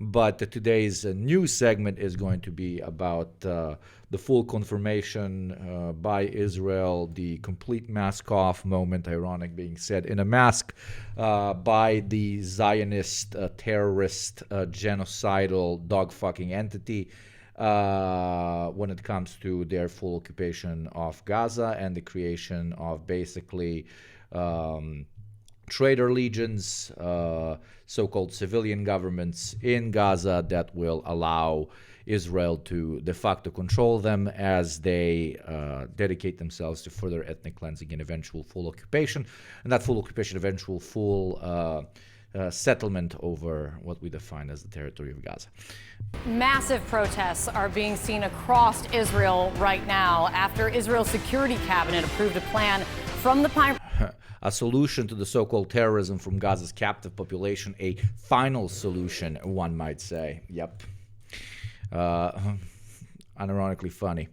But today's news segment is going to be about the full confirmation by Israel, the complete mask off moment, ironic being said, in a mask by the Zionist terrorist genocidal dog-fucking entity when it comes to their full occupation of Gaza and the creation of basically traitor legions, so-called civilian governments in Gaza that will allow Israel to de facto control them as they dedicate themselves to further ethnic cleansing and eventual full occupation. And that full occupation, eventual full settlement over what we define as the territory of Gaza. Massive protests are being seen across Israel right now after Israel's security cabinet approved a plan from the a solution to the so-called terrorism from Gaza's captive population, a final solution, one might say. Yep. Unironically funny.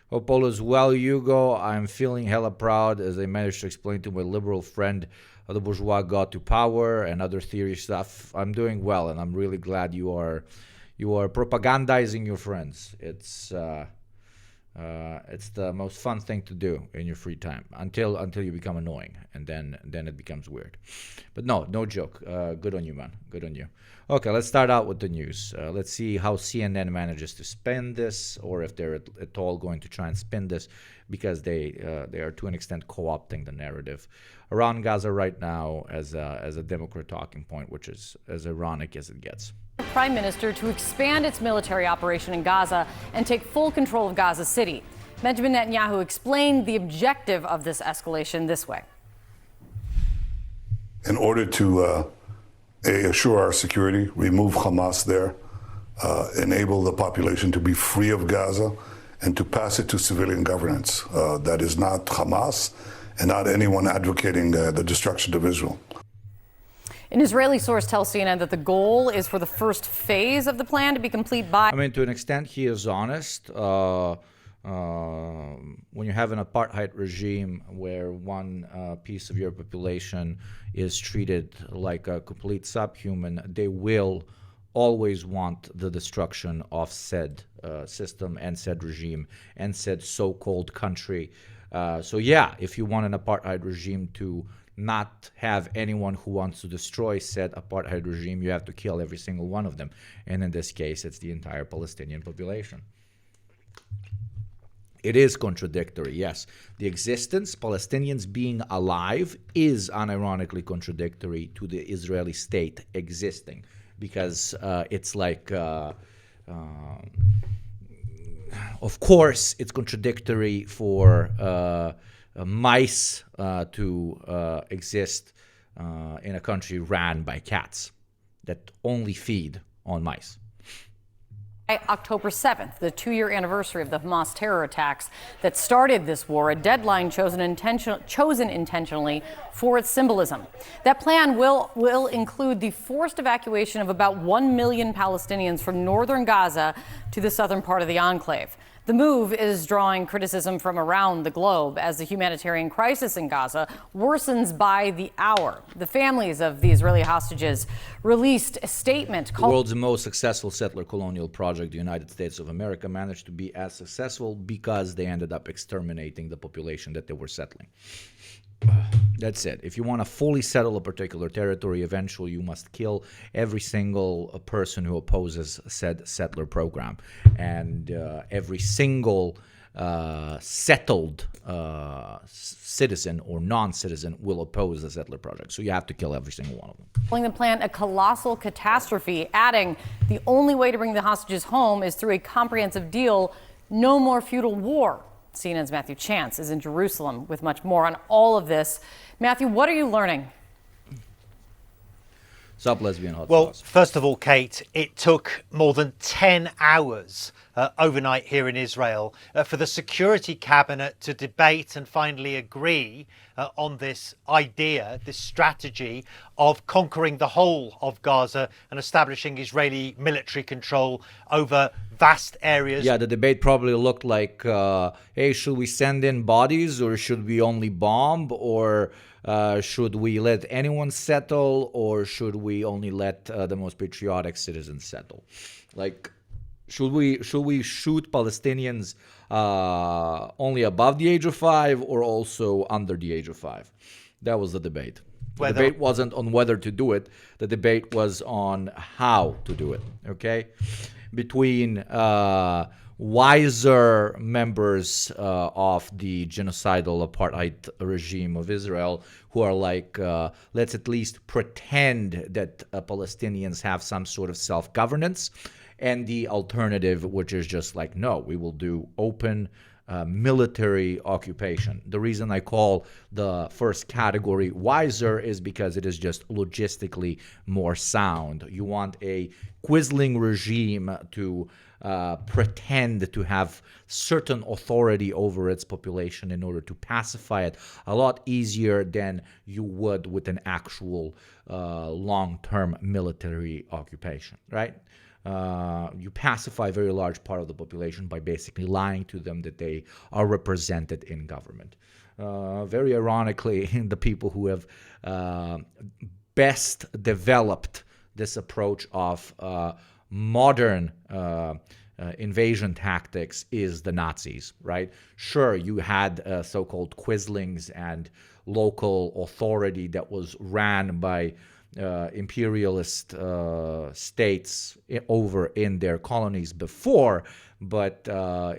Hope all is well, Yugo. I'm feeling hella proud as I managed to explain to my liberal friend how the bourgeois got to power and other theory stuff. I'm doing well, and I'm really glad you are propagandizing your friends. It's the most fun thing to do in your free time until you become annoying, and then it becomes weird. But no joke. Good on you, man. Good on you. Okay, let's start out with the news. Let's see how CNN manages to spin this, or if they're at all going to try and spin this, because they are to an extent co-opting the narrative around Gaza right now as a Democrat talking point, which is as ironic as it gets. Prime Minister to expand its military operation in Gaza and take full control of Gaza City. Benjamin Netanyahu explained the objective of this escalation this way. In order to assure our security, remove Hamas there, enable the population to be free of Gaza, and to pass it to civilian governance that is not Hamas and not anyone advocating the destruction of Israel. An Israeli source tells CNN that the goal is for the first phase of the plan to be complete by... I mean, to an extent, he is honest. When you have an apartheid regime where one piece of your population is treated like a complete subhuman, they will always want the destruction of said system and said regime and said so-called country. So yeah, if you want an apartheid regime to not have anyone who wants to destroy said apartheid regime, you have to kill every single one of them. And in this case, it's the entire Palestinian population. It is contradictory, yes. The existence, Palestinians being alive, is unironically contradictory to the Israeli state existing. Because it's like, of course, it's contradictory for mice to exist in a country ran by cats that only feed on mice. October 7th, the 2-year anniversary of the Hamas terror attacks that started this war, a deadline chosen intentionally for its symbolism. That plan will include the forced evacuation of about 1 million Palestinians from northern Gaza to the southern part of the enclave. The move is drawing criticism from around the globe as the humanitarian crisis in Gaza worsens by the hour. The families of the Israeli hostages released a statement called... The world's most successful settler colonial project, the United States of America, managed to be as successful because they ended up exterminating the population that they were settling. That's it. If you want to fully settle a particular territory, eventually you must kill every single person who opposes said settler program. And every single settled citizen or non-citizen will oppose the settler project. So you have to kill every single one of them. Calling the plan a colossal catastrophe, adding the only way to bring the hostages home is through a comprehensive deal, no more feudal war. CNN's Matthew Chance is in Jerusalem with much more on all of this. Matthew, what are you learning? Sup, lesbian hot Well, sauce. first of all, Kate, it took more than 10 hours overnight here in Israel for the Security Cabinet to debate and finally agree on this idea, this strategy of conquering the whole of Gaza and establishing Israeli military control over vast areas. Yeah, the debate probably looked like, hey, should we send in bodies or should we only bomb? Or Should we let anyone settle, or should we only let the most patriotic citizens settle? Like, should we shoot Palestinians only above the age of 5 or also under the age of 5? That was the debate. The debate wasn't on whether to do it. The debate was on how to do it. Okay, between wiser members of the genocidal apartheid regime of Israel, who are like, let's at least pretend that Palestinians have some sort of self-governance, and the alternative, which is just like, no, we will do open military occupation. The reason I call the first category wiser is because it is just logistically more sound. You want a Quisling regime to pretend to have certain authority over its population in order to pacify it a lot easier than you would with an actual long-term military occupation, right? You pacify a very large part of the population by basically lying to them that they are represented in government. Very ironically, the people who have best developed this approach of modern invasion tactics is the Nazis, right? Sure, you had so-called Quislings and local authority that was ran by imperialist states over in their colonies before, but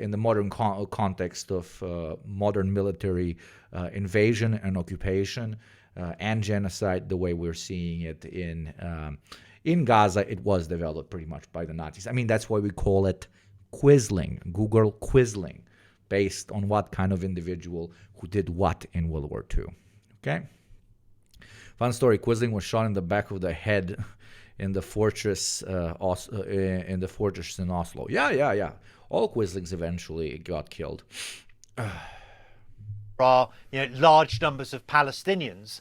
in the modern context of modern military invasion and occupation and genocide, the way we're seeing it in Gaza, it was developed pretty much by the Nazis. I mean, that's why we call it Quisling, Google Quisling, based on what kind of individual who did what in World War II. Okay? Fun story: Quisling was shot in the back of the head in the fortress in Oslo. Yeah. All Quislings eventually got killed. Are large numbers of Palestinians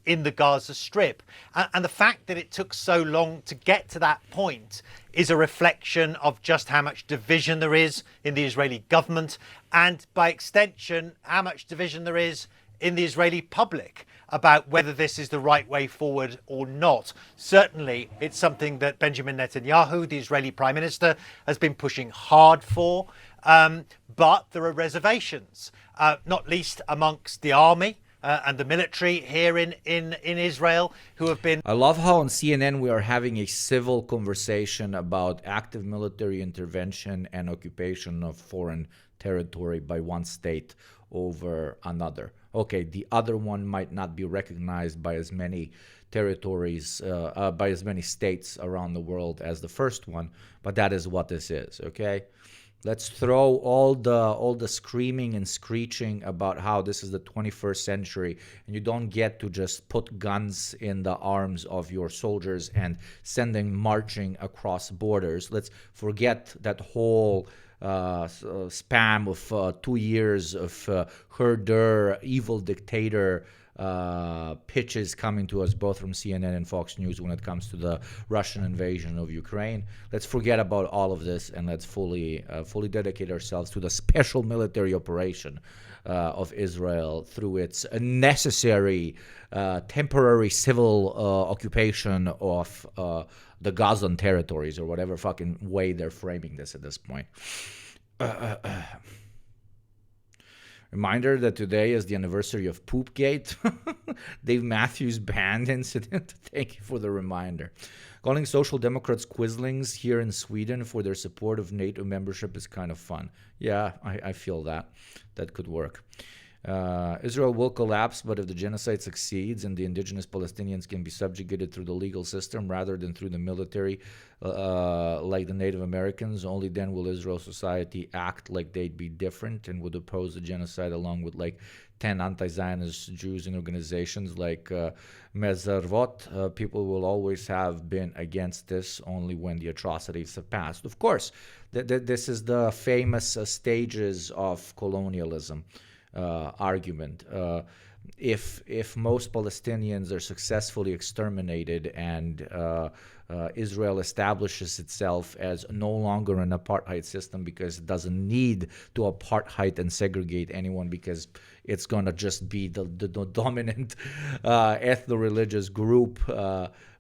in the Gaza Strip, and the fact that it took so long to get to that point is a reflection of just how much division there is in the Israeli government, and by extension how much division there is in the Israeli public about whether this is the right way forward or not. Certainly, it's something that Benjamin Netanyahu, the Israeli Prime Minister, has been pushing hard for. But there are reservations, not least amongst the army and the military here in Israel, who have been... I love how on CNN we are having a civil conversation about active military intervention and occupation of foreign territory by one state over another. Okay, the other one might not be recognized by as many territories, by as many states around the world as the first one, but that is what this is, okay? Let's throw all the screaming and screeching about how this is the 21st century and you don't get to just put guns in the arms of your soldiers and send them marching across borders. Let's forget that whole spam of 2 years of herder, evil dictator pitches coming to us both from CNN and Fox News when it comes to the Russian invasion of Ukraine. Let's forget about all of this and let's fully dedicate ourselves to the special military operation of Israel through its necessary temporary civil occupation of the Gazan territories, or whatever fucking way they're framing this at this point. Reminder that today is the anniversary of Poopgate, Dave Matthews Band incident. Thank you for the reminder. Calling Social Democrats Quislings here in Sweden for their support of NATO membership is kind of fun. Yeah, I feel that. That could work. Israel will collapse, but if the genocide succeeds and the indigenous Palestinians can be subjugated through the legal system rather than through the military, like the Native Americans, only then will Israel society act like they'd be different and would oppose the genocide along with like 10 anti-Zionist Jews and organizations like Mezarvot. People will always have been against this only when the atrocities have passed. Of course, this is the famous stages of colonialism. Argument. If most Palestinians are successfully exterminated and Israel establishes itself as no longer an apartheid system because it doesn't need to apartheid and segregate anyone, because it's going to just be the dominant ethno-religious group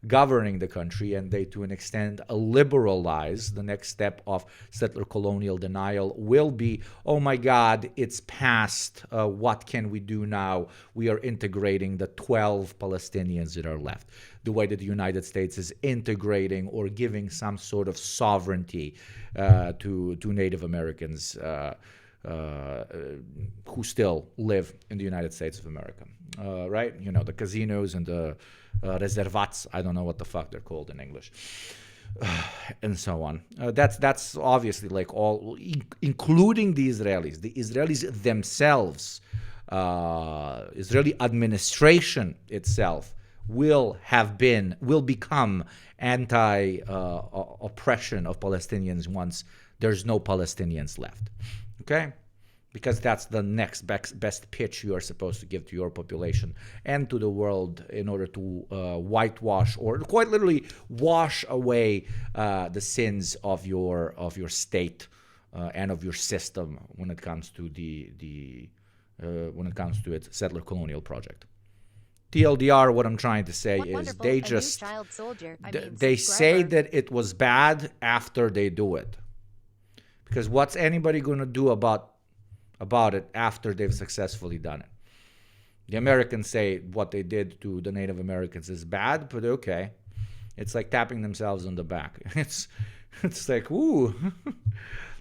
governing the country, and they, to an extent, liberalize. The next step of settler colonial denial will be, oh my God, it's past. What can we do now? We are integrating the 12 Palestinians that are left. The way that the United States is integrating or giving some sort of sovereignty to Native Americans who still live in the United States of America, right? You know, the casinos and the reservats, I don't know what the fuck they're called in English, and so on. That's obviously like all, including the Israelis. The Israelis themselves, Israeli administration itself, will become anti-oppression of Palestinians once there's no Palestinians left. Okay? Because that's the next best pitch you are supposed to give to your population and to the world in order to whitewash, or quite literally wash away the sins of your state and of your system when it comes to its settler colonial project. TLDR, what I'm trying to say is they just they say that it was bad after they do it. Because what's anybody going to do about it after they've successfully done it? The Americans say what they did to the Native Americans is bad, but okay. It's like tapping themselves on the back. It's like, ooh,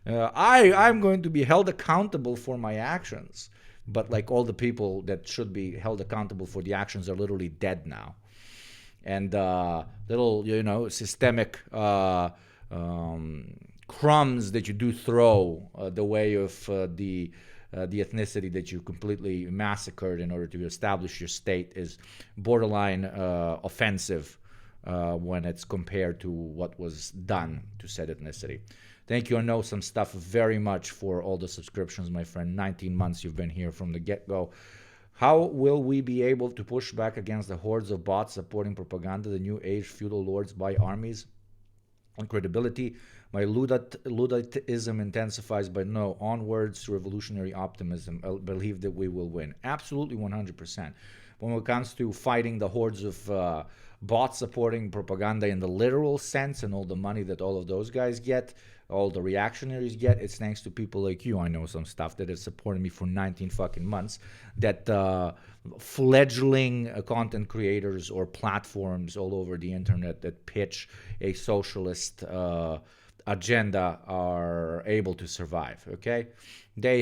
I'm going to be held accountable for my actions. But like all the people that should be held accountable for the actions are literally dead now. And little, systemic crumbs that you do throw the way of the ethnicity that you completely massacred in order to establish your state is borderline offensive when it's compared to what was done to said ethnicity. Thank you, I know some stuff very much for all the subscriptions, my friend. 19 months you've been here from the get-go. How will we be able to push back against the hordes of bots supporting propaganda, the new age feudal lords by armies? On credibility, my Ludditism intensifies, but no, onwards to revolutionary optimism. I believe that we will win. Absolutely 100%. When it comes to fighting the hordes of bots supporting propaganda in the literal sense and all the money that all of those guys get, all the reactionaries get, it's thanks to people like you. I know some stuff that has supported me for 19 fucking months, that fledgling content creators or platforms all over the internet that pitch a socialist agenda are able to survive. Okay, they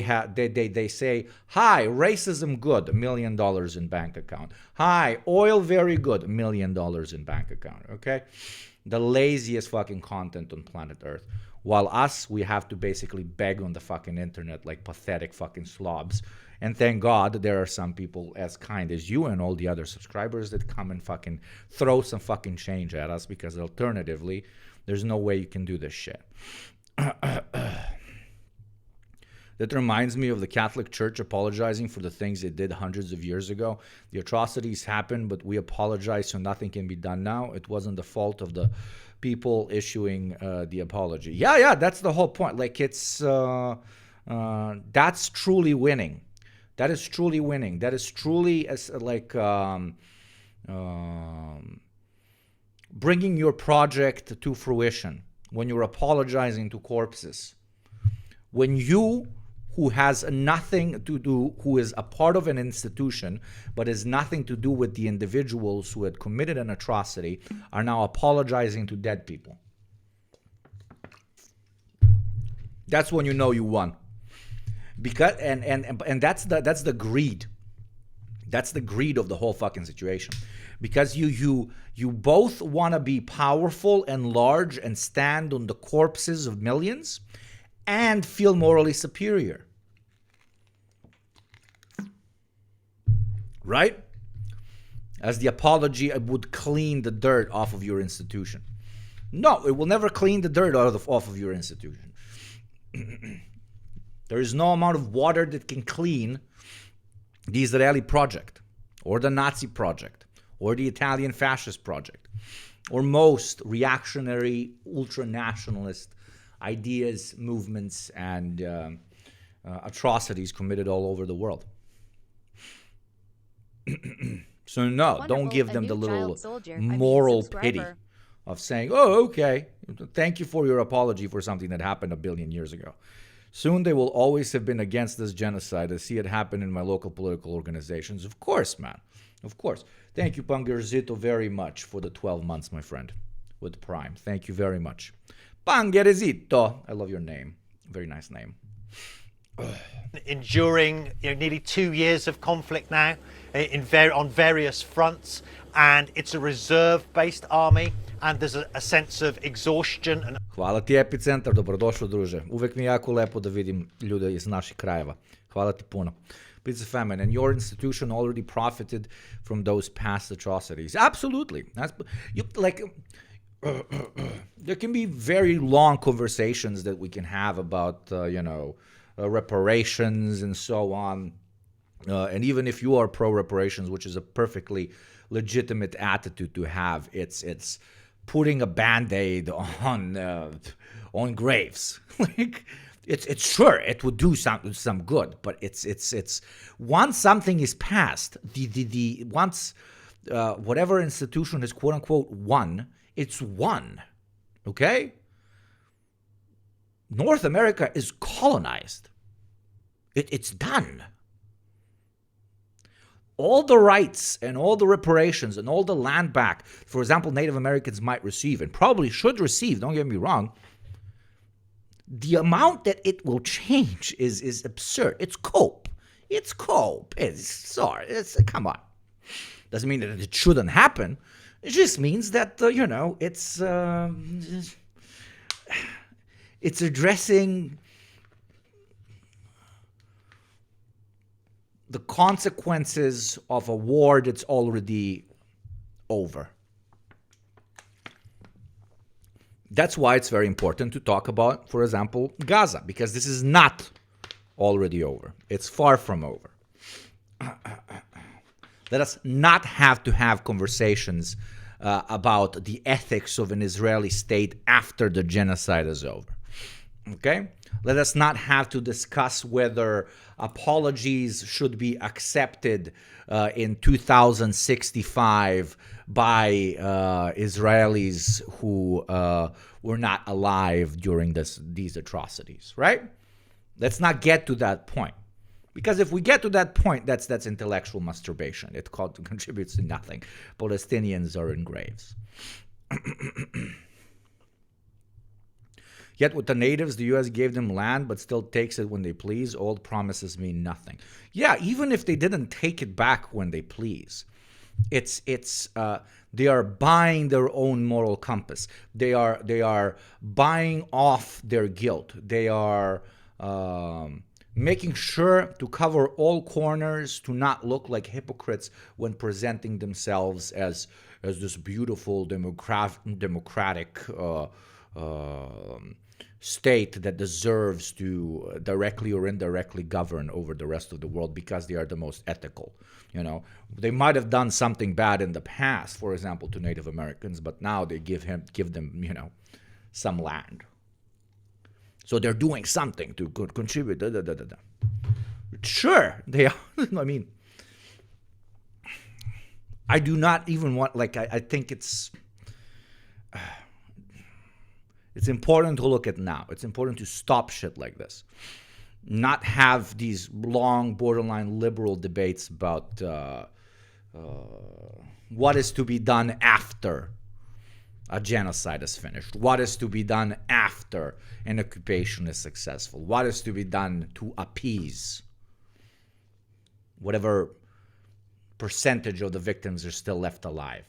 say, hi, racism good, $1 million in bank account. Hi, oil very good, $1 million in bank account. Okay, the laziest fucking content on planet Earth. While us, we have to basically beg on the fucking internet like pathetic fucking slobs. And thank God there are some people as kind as you and all the other subscribers that come and fucking throw some fucking change at us, because alternatively, there's no way you can do this shit. That reminds me of the Catholic Church apologizing for the things they did hundreds of years ago. The atrocities happened, but we apologize, so nothing can be done now. It wasn't the fault of the people issuing the apology. Yeah, that's the whole point. Like, it's that's truly winning. That is truly winning. That is truly bringing your project to fruition when you're apologizing to corpses. When you, who has nothing to do, who is a part of an institution, but has nothing to do with the individuals who had committed an atrocity, are now apologizing to dead people. That's when you know you won. Because and that's the greed. That's the greed of the whole fucking situation. Because you both want to be powerful and large and stand on the corpses of millions and feel morally superior. Right? As the apology would clean the dirt off of your institution. No, it will never clean the dirt off of your institution. There is no amount of water that can clean the Israeli project, or the Nazi project, or the Italian fascist project. or most reactionary, ultra-nationalist ideas, movements, and atrocities committed all over the world. So no, don't give them the little moral pity of saying, oh, okay, thank you for your apology for something that happened a billion years ago. Soon they will always have been against this genocide. I see it happen in my local political organizations. Of course, man. Of course. Thank you, Pangerzito, very much for the 12 months, my friend, with Prime. Thank you very much. Pangerzito. I love your name. Very nice name. Enduring nearly 2 years of conflict now on various fronts, and it's a reserve-based army, and there's a sense of exhaustion. Hvala ti, Epicentar, dobrodošao, druže. Uvek mi je jako lepo da vidim ljude iz naših krajeva. Hvala ti puno. Pizza Famine, and your institution already profited from those past atrocities. Absolutely. There can be very long conversations that we can have about, reparations and so on. And even if you are pro-reparations, which is a perfectly legitimate attitude to have, it's putting a Band-Aid on graves. Like, it's sure it would do some good, but it's once something is passed, once whatever institution is quote unquote won, it's won. Okay? North America is colonized. It's done. All the rights and all the reparations and all the land back, for example, Native Americans might receive and probably should receive, don't get me wrong, the amount that it will change is absurd. It's cope. Come on. Doesn't mean that it shouldn't happen. It just means that, it's addressing the consequences of a war that's already over. That's why it's very important to talk about, for example, Gaza, because this is not already over. It's far from over. Let us not have to have conversations about the ethics of an Israeli state after the genocide is over. Okay? Let us not have to discuss whether apologies should be accepted in 2065 by Israelis who were not alive during these atrocities, right? Let's not get to that point. Because if we get to that point, that's intellectual masturbation. It contributes to nothing. Palestinians are in graves. Yet with the natives, the U.S. gave them land, but still takes it when they please. Old promises mean nothing. Yeah, even if they didn't take it back when they please, they are buying their own moral compass. They are buying off their guilt. They are making sure to cover all corners, to not look like hypocrites when presenting themselves as this beautiful democratic state that deserves to directly or indirectly govern over the rest of the world because they are the most ethical. They might have done something bad in the past, for example, to Native Americans, but now they give them, some land. So they're doing something to contribute. Sure, they are. I mean, I do not even want, I think it's important to look at now. It's important to stop shit like this. Not have these long, borderline liberal debates about what is to be done after a genocide is finished. What is to be done after an occupation is successful? What is to be done to appease whatever percentage of the victims are still left alive?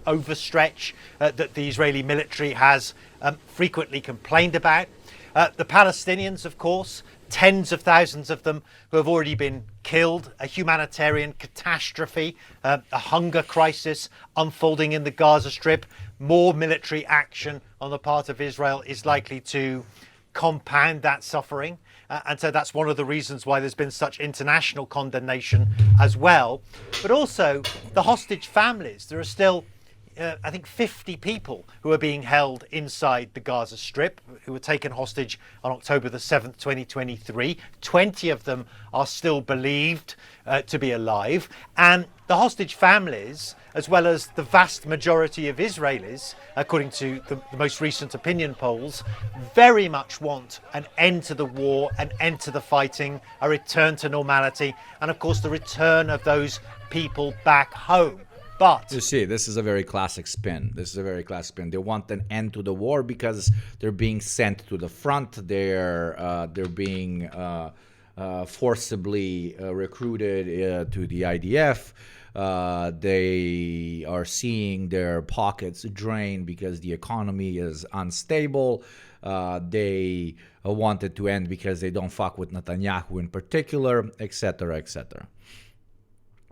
Overstretch that the Israeli military has frequently complained about. The Palestinians, of course, tens of thousands of them who have already been killed, a humanitarian catastrophe, a hunger crisis unfolding in the Gaza Strip. More military action on the part of Israel is likely to compound that suffering. And so that's one of the reasons why there's been such international condemnation as well. But also the hostage families. There are still I think 50 people who are being held inside the Gaza Strip, who were taken hostage on October the 7th, 2023. 20 of them are still believed to be alive. And the hostage families, as well as the vast majority of Israelis, according to the most recent opinion polls, very much want an end to the war, an end to the fighting, a return to normality, and of course the return of those people back home. But you see, this is a very classic spin. This is a very classic spin. They want an end to the war because they're being sent to the front. They're being forcibly recruited to the IDF. They are seeing their pockets drain because the economy is unstable. They want it to end because they don't fuck with Netanyahu in particular, etc., etc.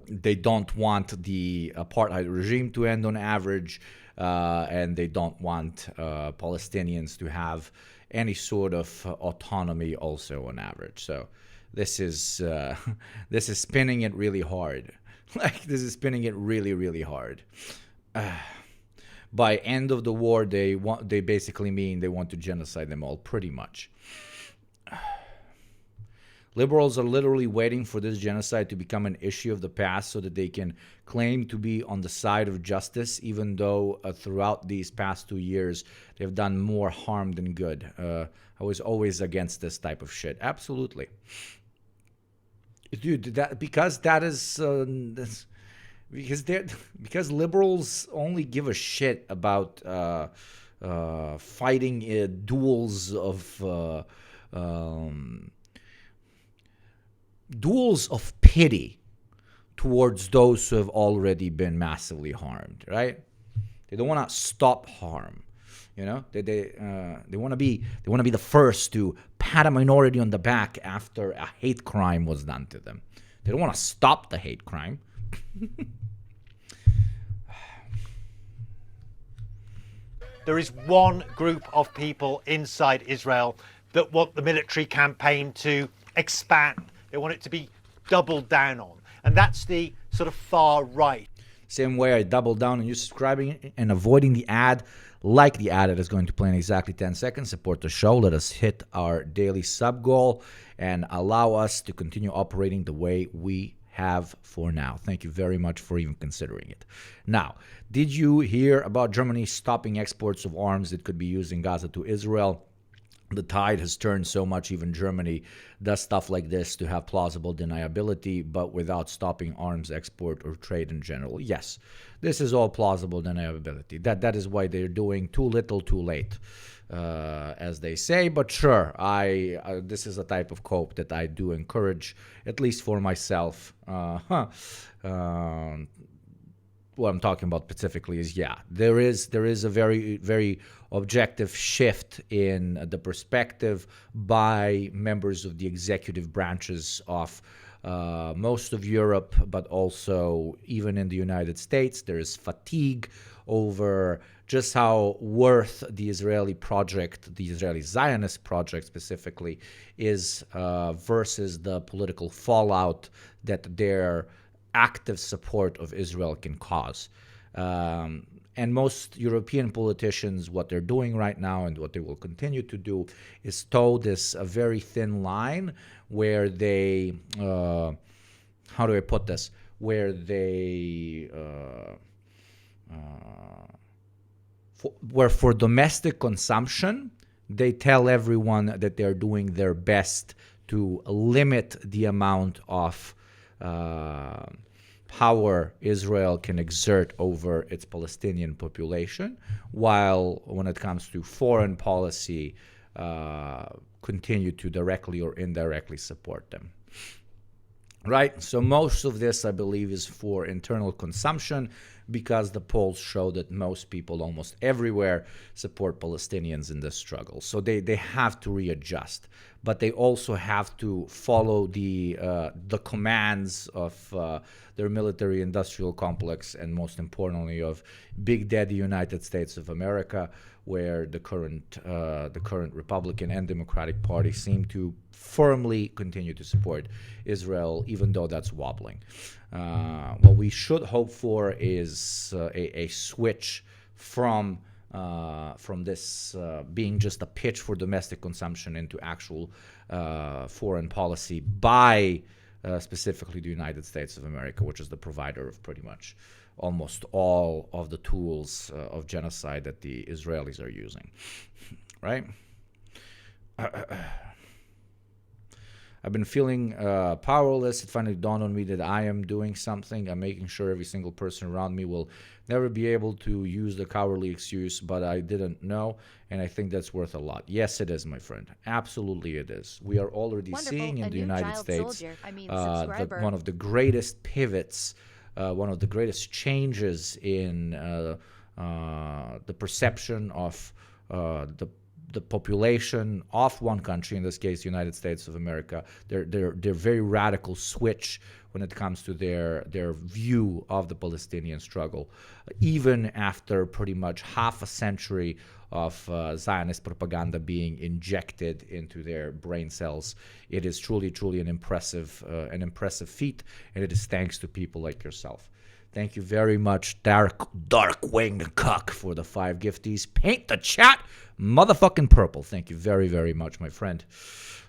They don't want the apartheid regime to end on average, and they don't want Palestinians to have any sort of autonomy also on average. So this is spinning it really hard. Like, this is spinning it really, really hard. By end of the war, they basically mean they want to genocide them all, pretty much. Liberals are literally waiting for this genocide to become an issue of the past so that they can claim to be on the side of justice, even though throughout these past 2 years, they've done more harm than good. I was always against this type of shit. Absolutely. Dude, because liberals only give a shit about fighting duels of pity towards those who have already been massively harmed, right? They don't want to stop harm, you know. They want to be the first to pat a minority on the back after a hate crime was done to them. They don't want to stop the hate crime. there is one group of people inside Israel that want the military campaign to expand. They want it to be doubled down on. And that's the sort of far right. Same way I double down on you subscribing and avoiding the ad. Like the ad that is going to play in exactly 10 seconds. Support the show. Let us hit our daily sub goal and allow us to continue operating the way we have for now. Thank you very much for even considering it. Now, did you hear about Germany stopping exports of arms that could be used in Gaza to Israel? The tide has turned so much, even Germany does stuff like this to have plausible deniability, but without stopping arms export or trade in general. Yes, this is all plausible deniability. That is why they're doing too little, too late, as they say. But sure, this is a type of cope that I do encourage, at least for myself. What I'm talking about specifically is, there is a very, very objective shift in the perspective by members of the executive branches of most of Europe, but also even in the United States. There is fatigue over just how worth the Israeli project, the Israeli Zionist project specifically, is versus the political fallout that their active support of Israel can cause. And most European politicians, what they're doing right now and what they will continue to do is toe this a very thin line where they, how do I put this? Where they, where for domestic consumption, they tell everyone that they're doing their best to limit the amount of power Israel can exert over its Palestinian population, while when it comes to foreign policy, continue to directly or indirectly support them. right? So most of this, I believe, is for internal consumption, because the polls show that most people almost everywhere support Palestinians in this struggle. So they have to readjust, but they also have to follow the commands of their military-industrial complex, and most importantly of Big Daddy United States of America, where the current Republican and Democratic Party seem to firmly continue to support Israel, even though that's wobbling. What we should hope for is a switch from this being just a pitch for domestic consumption into actual foreign policy by specifically the United States of America, which is the provider of pretty much almost all of the tools of genocide that the Israelis are using, right? I've been feeling powerless. It finally dawned on me that I am doing something. I'm making sure every single person around me will never be able to use the cowardly excuse, but I didn't know, and I think that's worth a lot. Yes, it is, my friend. Absolutely it is. We are already seeing in the United States that one of the greatest pivots, one of the greatest changes in the perception of the population of one country, in this case, the United States of America, their very radical switch when it comes to their view of the Palestinian struggle, even after pretty much half a century of Zionist propaganda being injected into their brain cells. It is truly, truly an impressive feat, and it is thanks to people like yourself. Thank you very much, Darkwing Cuck, for the 5 gifties. Paint the chat motherfucking purple. Thank you very, very much, my friend.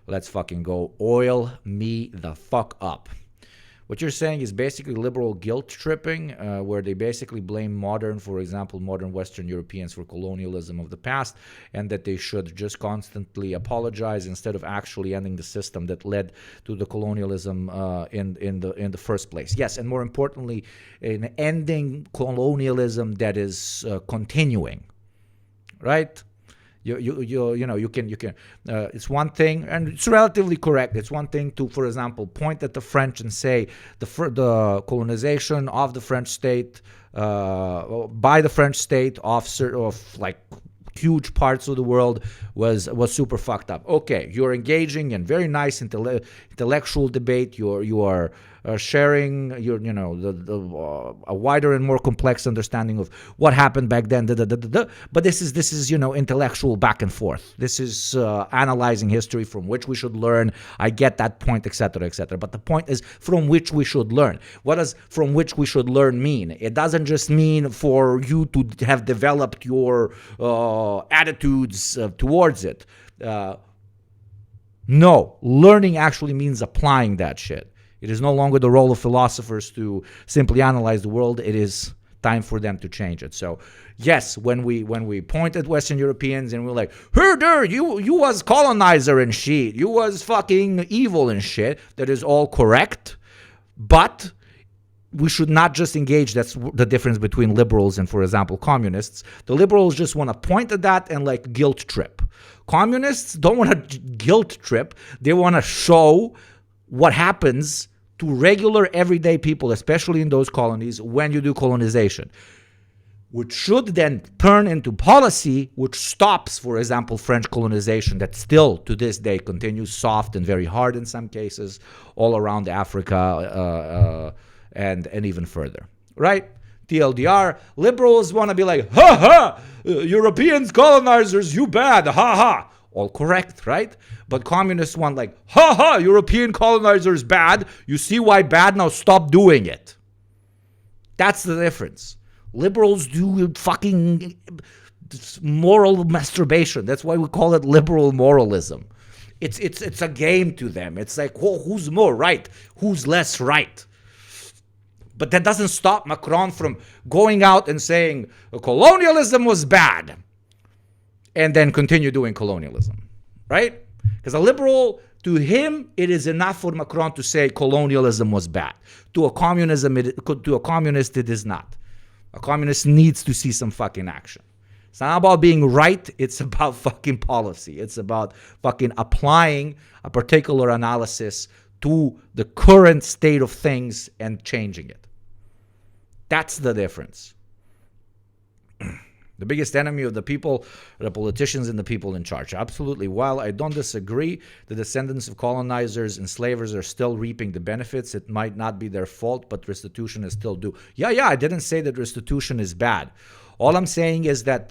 Let's fucking go. Oil me the fuck up. What you're saying is basically liberal guilt tripping, where they basically blame modern Western Europeans for colonialism of the past, and that they should just constantly apologize instead of actually ending the system that led to the colonialism in the first place. Yes, and more importantly, in ending colonialism that is continuing, right? You can it's one thing, and it's relatively correct. It's one thing to, for example, point at the French and say the colonization of the French state by the French state of like huge parts of the world was super fucked up. Okay, you're engaging in very nice intellectual debate. You are sharing a wider and more complex understanding of what happened back then. But this is intellectual back and forth. This is analyzing history from which we should learn. I get that point, etc., etc. But the point is from which we should learn. What does from which we should learn mean? It doesn't just mean for you to have developed your attitudes towards it. No, learning actually means applying that shit. It is no longer the role of philosophers to simply analyze the world. It is time for them to change it. So, yes, when we point at Western Europeans and we're like, "Hey, there, you was colonizer and shit. You was fucking evil and shit," that is all correct. But we should not just engage. That's the difference between liberals and, for example, communists. The liberals just want to point at that and like guilt trip. Communists don't want to guilt trip. They want to show what happens to regular everyday people, especially in those colonies, when you do colonization, which should then turn into policy which stops, for example, French colonization that still to this day continues soft and very hard in some cases all around Africa and even further, right? TLDR, liberals want to be like, ha ha, Europeans, colonizers, you bad, ha ha. All correct, right? But communists want like, ha ha, European colonizers bad. You see why bad? Now stop doing it. That's the difference. Liberals do fucking moral masturbation. That's why we call it liberal moralism. It's a game to them. It's like, whoa, who's more right? Who's less right? But that doesn't stop Macron from going out and saying colonialism was bad and then continue doing colonialism, right? Because a liberal, to him, it is enough for Macron to say colonialism was bad. To a communist, it is not. A communist needs to see some fucking action. It's not about being right. It's about fucking policy. It's about fucking applying a particular analysis to the current state of things and changing it. That's the difference. The biggest enemy of the people are the politicians and the people in charge. Absolutely. While I don't disagree, the descendants of colonizers and slavers are still reaping the benefits. It might not be their fault, but restitution is still due. Yeah, I didn't say that restitution is bad. All I'm saying is that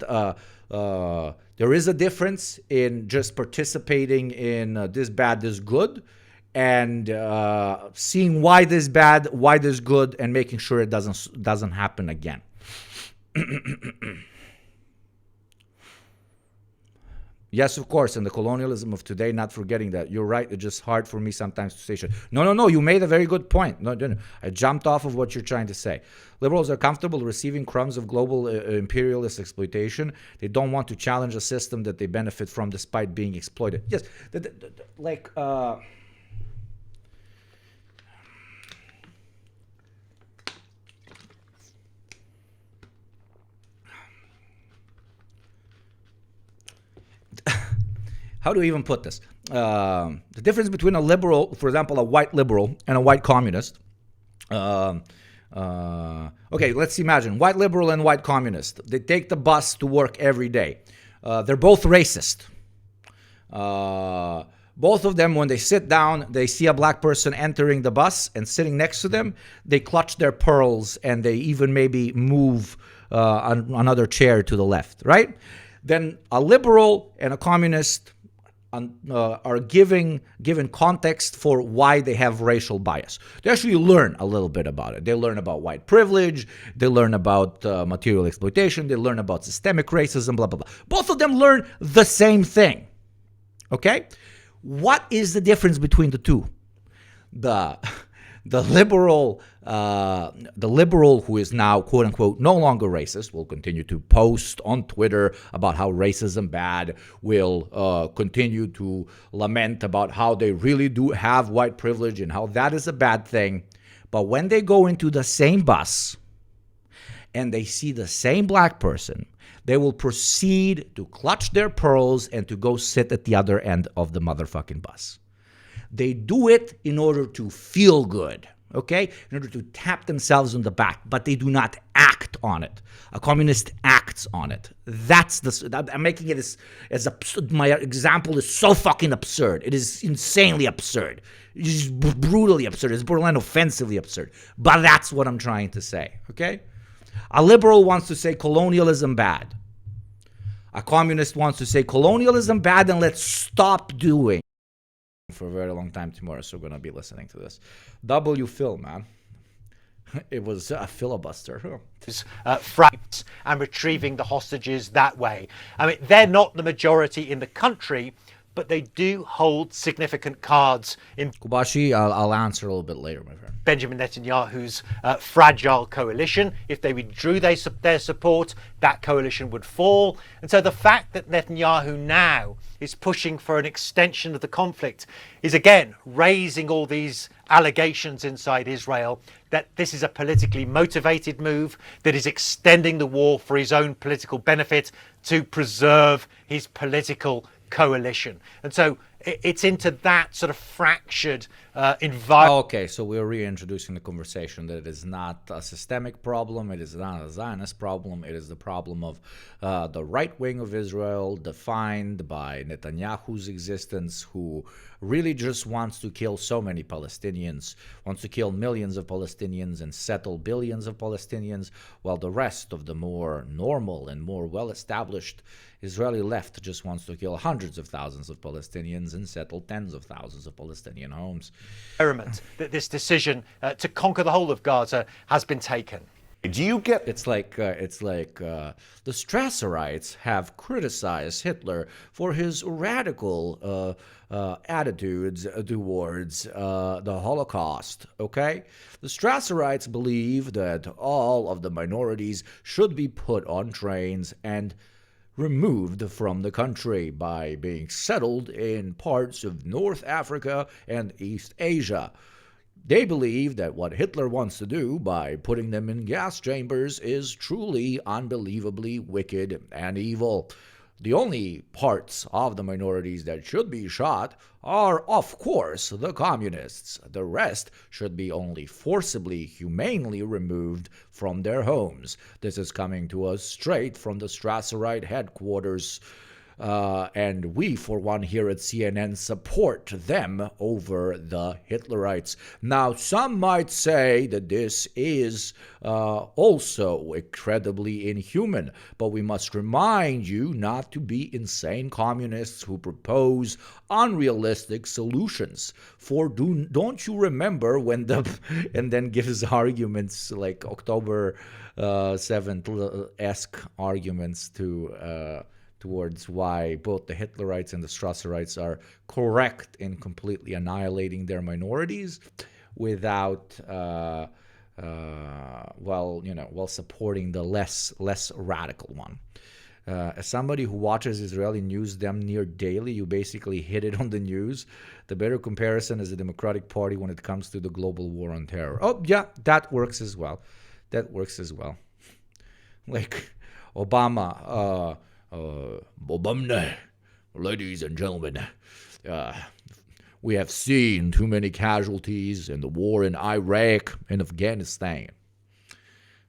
there is a difference in just participating in this bad, this good, and seeing why this bad, why this good, and making sure it doesn't happen again. Yes, of course, and the colonialism of today, not forgetting that. You're right, it's just hard for me sometimes to say shit. No, you made a very good point. No. I jumped off of what you're trying to say. Liberals are comfortable receiving crumbs of global imperialist exploitation. They don't want to challenge a system that they benefit from despite being exploited. Yes, how do we even put this? The difference between a liberal, for example, a white liberal and a white communist. Okay, let's imagine white liberal and white communist. They take the bus to work every day. They're both racist. Both of them, when they sit down, they see a black person entering the bus and sitting next to them, they clutch their pearls and they even maybe move another chair to the left, right? Then a liberal and a communist are given context for why they have racial bias. They actually learn a little bit about it. They learn about white privilege. They learn about material exploitation. They learn about systemic racism, blah, blah, blah. Both of them learn the same thing. Okay? What is the difference between the two? The liberal who is now, quote unquote, no longer racist, will continue to post on Twitter about how racism bad, will continue to lament about how they really do have white privilege and how that is a bad thing. But when they go into the same bus and they see the same black person, they will proceed to clutch their pearls and to go sit at the other end of the motherfucking bus. They do it in order to feel good, okay? In order to tap themselves on the back, but they do not act on it. A communist acts on it. I'm making it as absurd. My example is so fucking absurd. It is insanely absurd. It is brutally absurd. It's borderline offensively absurd. But that's what I'm trying to say, okay? A liberal wants to say colonialism bad. A communist wants to say colonialism bad and let's stop doing. For a very long time tomorrow, so we're going to be listening to this. Phil, man. It was a filibuster. Frapped and retrieving the hostages that way. I mean, they're not the majority in the country, but they do hold significant cards in Kubashi, I'll answer a little bit later, my friend. Benjamin Netanyahu's fragile coalition. If they withdrew their support, that coalition would fall. And so the fact that Netanyahu now is pushing for an extension of the conflict is again raising all these allegations inside Israel that this is a politically motivated move, that is extending the war for his own political benefit to preserve his political coalition. And so it's into that sort of fractured environment. Okay, so we're reintroducing the conversation that it is not a systemic problem, it is not a Zionist problem, it is the problem of the right wing of Israel, defined by Netanyahu's existence, who really just wants to kill so many Palestinians, wants to kill millions of Palestinians and settle billions of Palestinians, while the rest of the more normal and more well-established Israeli left just wants to kill hundreds of thousands of Palestinians and settle tens of thousands of Palestinian homes. That this decision to conquer the whole of Gaza has been taken. Do you get? It's like the Strasserites have criticized Hitler for his radical attitudes towards the Holocaust. Okay, the Strasserites believe that all of the minorities should be put on trains and removed from the country by being settled in parts of North Africa and East Asia. They believe that what Hitler wants to do by putting them in gas chambers is truly unbelievably wicked and evil. The only parts of the minorities that should be shot are, of course, the communists. The rest should be only forcibly, humanely removed from their homes. This is coming to us straight from the Strasserite headquarters. And we, for one, here at CNN, support them over the Hitlerites. Now, some might say that this is also incredibly inhuman, but we must remind you not to be insane communists who propose unrealistic solutions. For don't you remember when and then gives arguments like October 7th-esque arguments towards why both the Hitlerites and the Strasserites are correct in completely annihilating their minorities without, while supporting the less radical one. As somebody who watches Israeli news damn near daily, you basically hit it on the news. The better comparison is the Democratic Party when it comes to the global war on terror. Oh, yeah, that works as well. Like Obama, ladies and gentlemen, we have seen too many casualties in the war in Iraq and Afghanistan.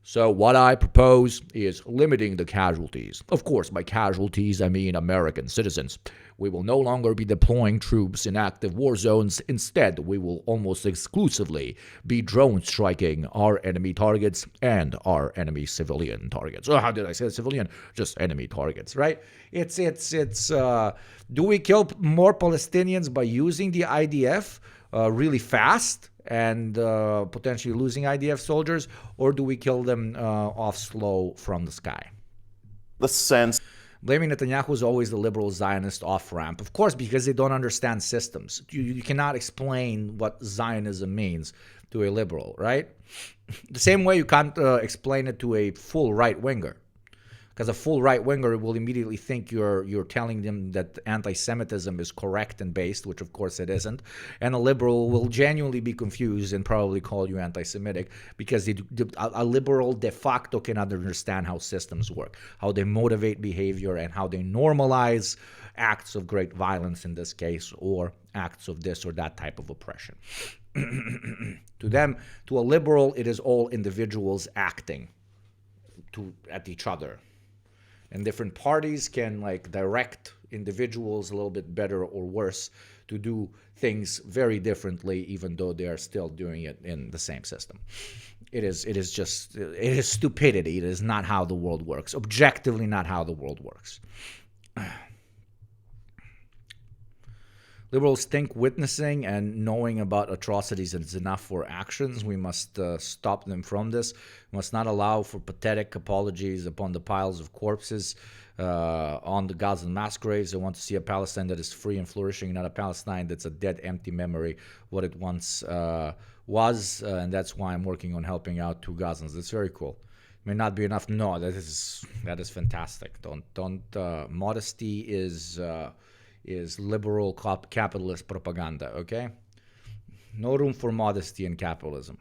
So what I propose is limiting the casualties. Of course, by casualties, I mean American citizens. We will no longer be deploying troops in active war zones. Instead, we will almost exclusively be drone striking our enemy targets and our enemy civilian targets. Oh, how did I say civilian? Just enemy targets, right? It's do we kill more Palestinians by using the IDF really fast and potentially losing IDF soldiers, or do we kill them off slow from the sky? The sense. Blaming Netanyahu is always the liberal Zionist off-ramp. Of course, because they don't understand systems. You cannot explain what Zionism means to a liberal, right? The same way you can't explain it to a full right-winger. Because a full right-winger will immediately think you're telling them that anti-Semitism is correct and based, which of course it isn't. And a liberal will genuinely be confused and probably call you anti-Semitic because a liberal de facto cannot understand how systems work, how they motivate behavior, and how they normalize acts of great violence in this case, or acts of this or that type of oppression. To them, to a liberal, it is all individuals acting at each other. And different parties can direct individuals a little bit better or worse to do things very differently, even though they are still doing it in the same system. It is stupidity. It is not how the world works. Objectively not how the world works. Liberals think witnessing and knowing about atrocities is enough for actions. We must stop them from this. We must not allow for pathetic apologies upon the piles of corpses on the Gazan mass graves. I want to see a Palestine that is free and flourishing, not a Palestine that's a dead, empty memory, what it once was. And that's why I'm working on helping out 2 Gazans. That's very cool. May not be enough. No, that is fantastic. Modesty is liberal capitalist propaganda, okay? No room for modesty in capitalism.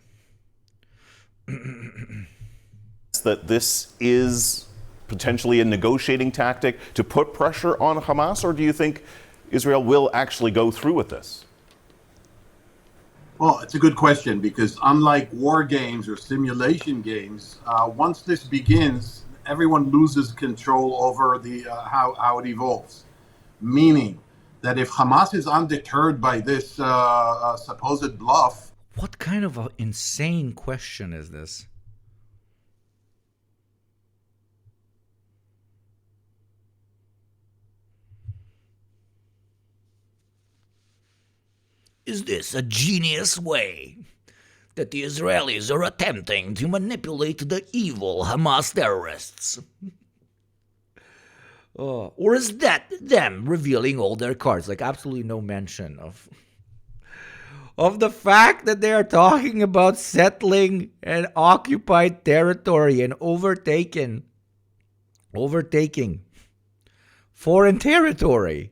That this is potentially a negotiating tactic to put pressure on Hamas, or do you think Israel will actually go through with this? Well, it's a good question, because unlike war games or simulation games, once this begins, everyone loses control over the how it evolves. Meaning that if Hamas is undeterred by this supposed bluff. What kind of an insane question is this? Is this a genius way that the Israelis are attempting to manipulate the evil Hamas terrorists? Or is that them revealing all their cards? Absolutely no mention of the fact that they are talking about settling an occupied territory and overtaking foreign territory.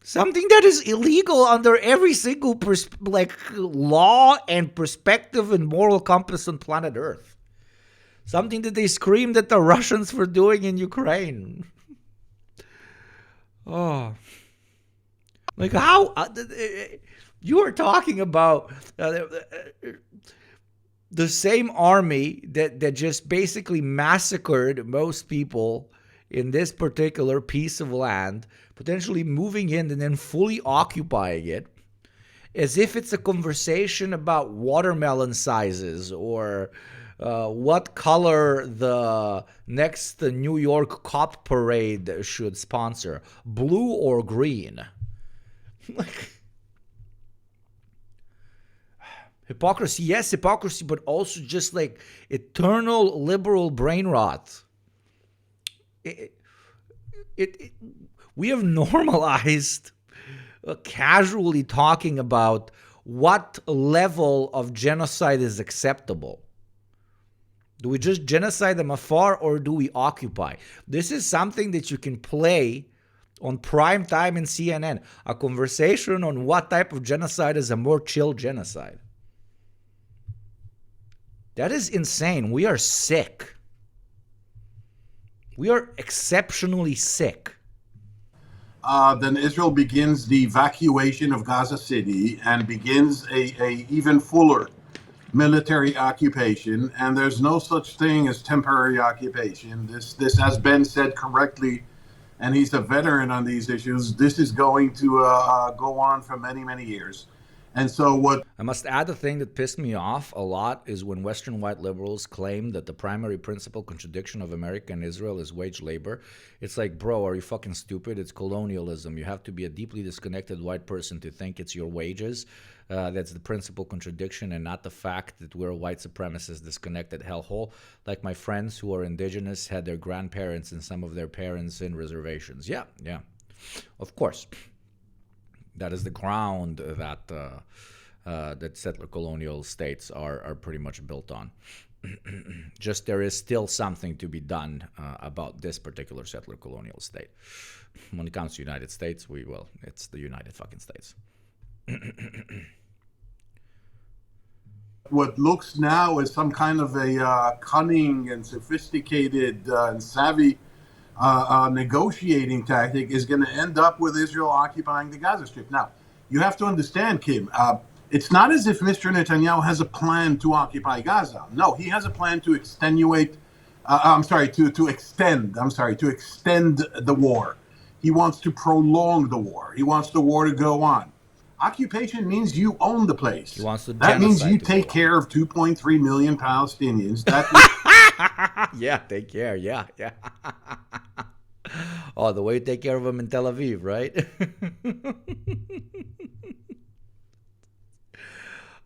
Something that is illegal under every single law and perspective and moral compass on planet Earth. Something that they screamed at the Russians for doing in Ukraine. Oh, like how you are talking about the same army that just basically massacred most people in this particular piece of land, potentially moving in and then fully occupying it, as if it's a conversation about watermelon sizes or what color the next New York cop parade should sponsor, blue or green. Like, hypocrisy, yes, hypocrisy, but also just like eternal liberal brain rot. We have normalized casually talking about what level of genocide is acceptable. Do we just genocide them afar, or do we occupy? This is something that you can play on prime time in CNN. A conversation on what type of genocide is a more chill genocide. That is insane. We are sick. We are exceptionally sick. Then Israel begins the evacuation of Gaza City and begins a even fuller military occupation. And there's no such thing as temporary occupation. This has been said correctly, and he's a veteran on these issues. This is going to go on for many, many years. And so what I must add, the thing that pissed me off a lot is when Western white liberals claim that the primary principal contradiction of America and Israel is wage labor. It's like, bro, are you fucking stupid? It's colonialism. You have to be a deeply disconnected white person to think it's your wages. That's the principal contradiction, and not the fact that we're a white supremacist disconnected hellhole. Like my friends who are indigenous had their grandparents and some of their parents in reservations. Yeah, of course. That is the ground that that settler colonial states are pretty much built on. Just there is still something to be done about this particular settler colonial state. When it comes to the United States, it's the United fucking States. what looks now as some kind of a cunning and sophisticated and savvy negotiating tactic is going to end up with Israel occupying the Gaza Strip. Now, you have to understand, Kim, it's not as if Mr. Netanyahu has a plan to occupy Gaza. No, he has a plan to extend the war. He wants to prolong the war. He wants the war to go on. Occupation means you own the place. He wants to that means you take care of 2.3 million Palestinians. That yeah, take care. Yeah. Oh, the way you take care of them in Tel Aviv, right?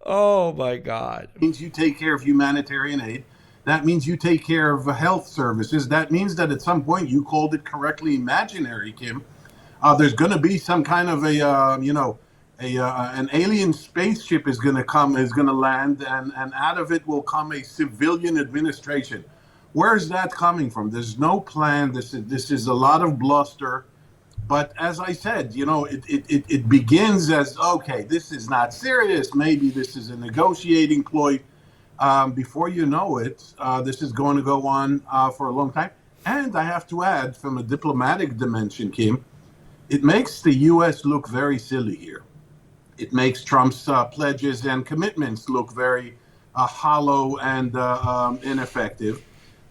Oh my God. means you take care of humanitarian aid. That means you take care of health services. That means that at some point, you called it correctly imaginary, Kim. There's going to be some kind of an alien spaceship is going to land, and out of it will come a civilian administration. Where's that coming from? There's no plan. This is a lot of bluster. But as I said, it begins as, okay, this is not serious. Maybe this is a negotiating ploy. Before you know it, this is going to go on for a long time. And I have to add, from a diplomatic dimension, Kim, it makes the U.S. look very silly here. It makes Trump's pledges and commitments look very hollow and ineffective.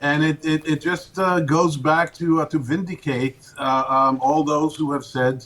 And it just goes back to vindicate all those who have said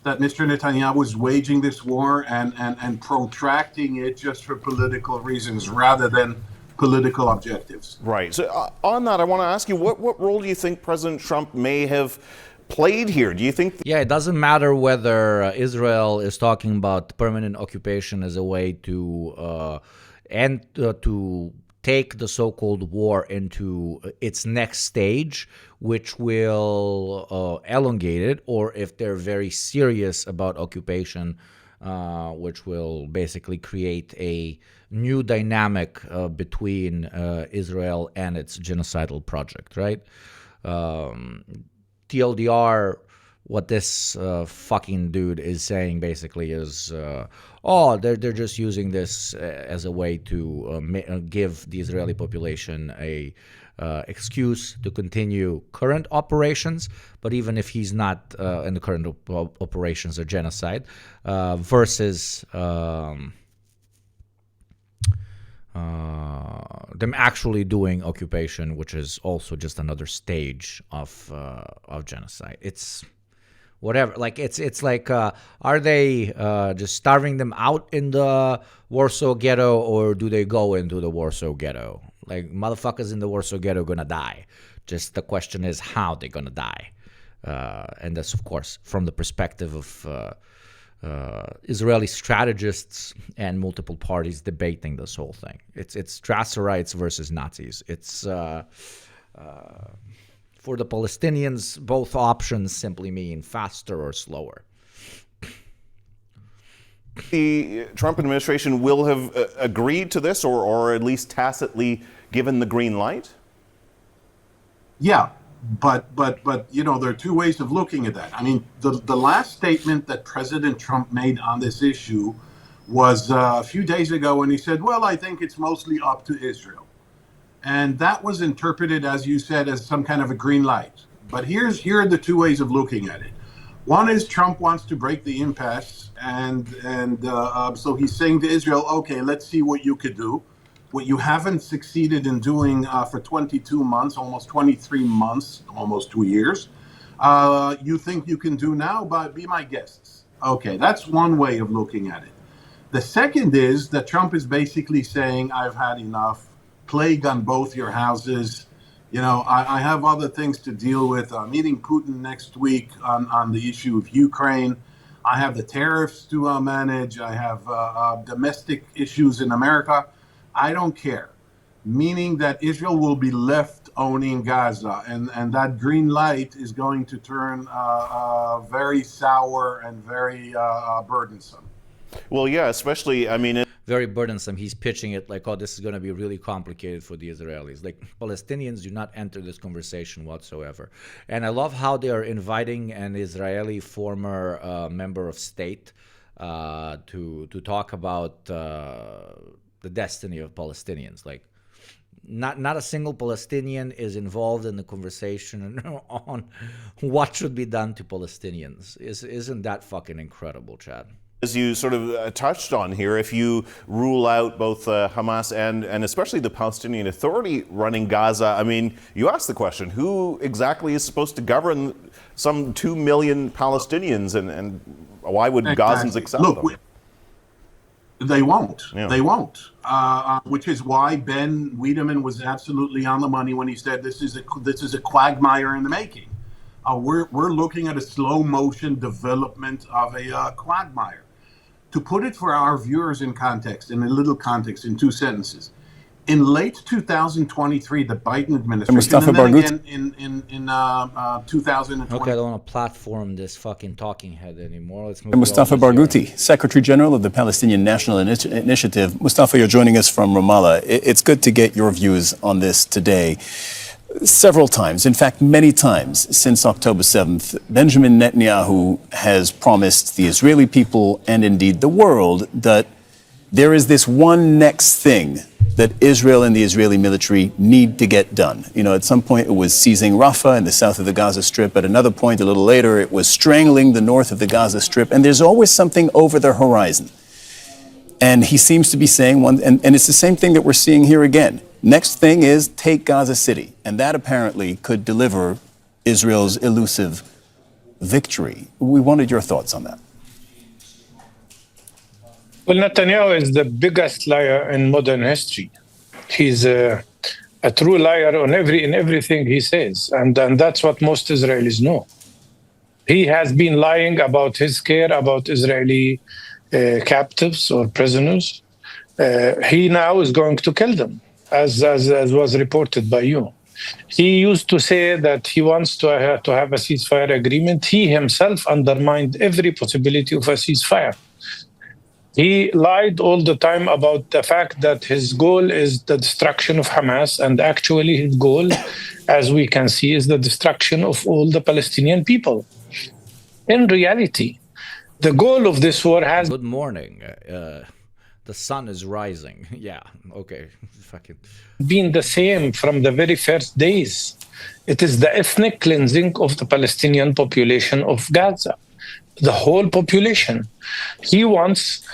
that Mr. Netanyahu was waging this war and protracting it just for political reasons rather than political objectives. Right. So on that, I want to ask you, what role do you think President Trump may have played here? Do you think? Yeah, it doesn't matter whether Israel is talking about permanent occupation as a way to to take the so-called war into its next stage, which will elongate it, or if they're very serious about occupation, which will basically create a new dynamic between Israel and its genocidal project, right? TLDR, what this fucking dude is saying basically is, they're just using this as a way to give the Israeli population a excuse to continue current operations, but even if he's not in the current operations or genocide, versus them actually doing occupation, which is also just another stage of genocide. It's whatever. Like it's like, are they just starving them out in the Warsaw Ghetto, or do they go into the Warsaw Ghetto? Like, motherfuckers in the Warsaw Ghetto gonna die. Just the question is how they're gonna die, and that's of course from the perspective of Israeli strategists and multiple parties debating this whole thing. It's Drasserites versus Nazis. It's for the Palestinians, both options simply mean faster or slower. The Trump administration will have agreed to this, or at least tacitly given the green light? Yeah, but you know, there are two ways of looking at that. I mean, the last statement that President Trump made on this issue was a few days ago when he said, well, I think it's mostly up to Israel. And that was interpreted, as you said, as some kind of a green light. But here are the two ways of looking at it. One is Trump wants to break the impasse, and so he's saying to Israel, okay, let's see what you could do. What you haven't succeeded in doing for 22 months, almost 23 months, almost 2 years, you think you can do now, but be my guests. Okay, that's one way of looking at it. The second is that Trump is basically saying, I've had enough, plague on both your houses. You know, I have other things to deal with. I'm meeting Putin next week on the issue of Ukraine. I have the tariffs to manage. I have domestic issues in America. I don't care. Meaning that Israel will be left owning Gaza. And that green light is going to turn very sour and very burdensome. Well, yeah, especially, I mean... Very burdensome. He's pitching it like, oh, this is going to be really complicated for the Israelis. Like, Palestinians do not enter this conversation whatsoever. And I love how they are inviting an Israeli former member of state to talk about the destiny of Palestinians. Like, not a single Palestinian is involved in the conversation on what should be done to Palestinians. Isn't that fucking incredible, Chad? As you sort of touched on here, if you rule out both Hamas and especially the Palestinian Authority running Gaza, I mean, you ask the question, who exactly is supposed to govern some 2 million Palestinians, and why would Gazans accept them? They won't. Yeah. They won't. Which is why Ben Wiedemann was absolutely on the money when he said this is a quagmire in the making. We're looking at a slow motion development of a quagmire. To put it for our viewers in context, in a little context, in 2 sentences, in late 2023, the Biden administration, and then again in 2020. Okay, I don't want to platform this fucking talking head anymore. Let's move. Mustafa Barghouti, Secretary General of the Palestinian National Initiative. Mustafa, you're joining us from Ramallah. It's good to get your views on this today. Several times, in fact, many times since October 7th, Benjamin Netanyahu has promised the Israeli people and indeed the world that there is this one next thing that Israel and the Israeli military need to get done. You know, at some point it was seizing Rafah in the south of the Gaza Strip. At another point, a little later, it was strangling the north of the Gaza Strip. And there's always something over the horizon. And he seems to be saying one, and it's the same thing that we're seeing here again. Next thing is take Gaza City. And that apparently could deliver Israel's elusive victory. We wanted your thoughts on that. Well, Netanyahu is the biggest liar in modern history. He's a true liar in everything he says. And that's what most Israelis know. He has been lying about his care about Israeli captives or prisoners. He now is going to kill them, as was reported by you. He used to say that he wants to have a ceasefire agreement. He himself undermined every possibility of a ceasefire. He lied all the time about the fact that his goal is the destruction of Hamas, and actually his goal, as we can see, is the destruction of all the Palestinian people. In reality, the goal of this war has... Good morning. the sun is rising. Yeah, okay, fucking. Been the same from the very first days. It is the ethnic cleansing of the Palestinian population of Gaza, the whole population. He wants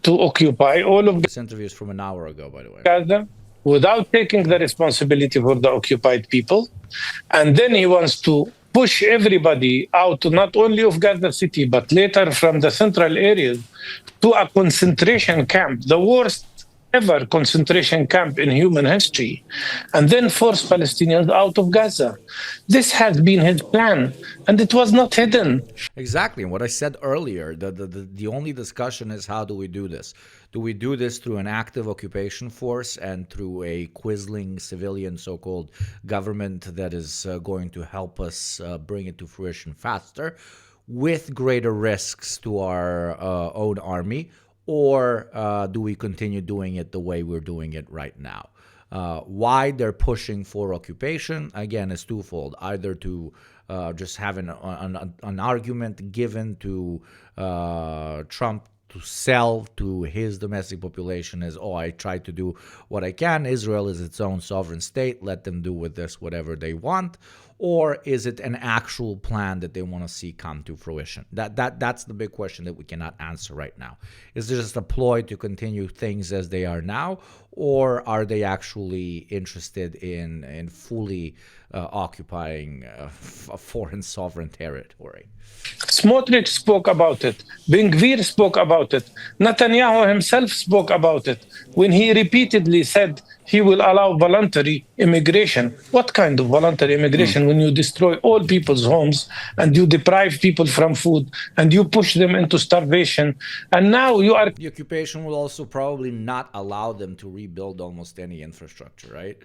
to occupy all of This interview is from an hour ago, by the way. Gaza without taking the responsibility for the occupied people. And then he wants to push everybody out, not only of Gaza City, but later from the central areas to a concentration camp, the worst ever concentration camp in human history, and then force Palestinians out of Gaza. This has been his plan, and it was not hidden. Exactly. And what I said earlier, the only discussion is how do we do this? Do we do this through an active occupation force and through a quisling civilian so-called government that is going to help us bring it to fruition faster with greater risks to our own army? Or do we continue doing it the way we're doing it right now? Why they're pushing for occupation, again, is twofold. Either to just have an argument given to Trump to sell to his domestic population as, oh, I tried to do what I can. Israel is its own sovereign state. Let them do with this whatever they want. Or is it an actual plan that they want to see come to fruition? That's the big question that we cannot answer right now. Is this just a ploy to continue things as they are now, or are they actually interested in fully occupying a foreign sovereign territory? Smotrich spoke about it. Ben Gvir spoke about it. Netanyahu himself spoke about it when he repeatedly said he will allow voluntary immigration. What kind of voluntary immigration when you destroy all people's homes and you deprive people from food and you push them into starvation? And now you are... The occupation will also probably not allow them to rebuild almost any infrastructure, right?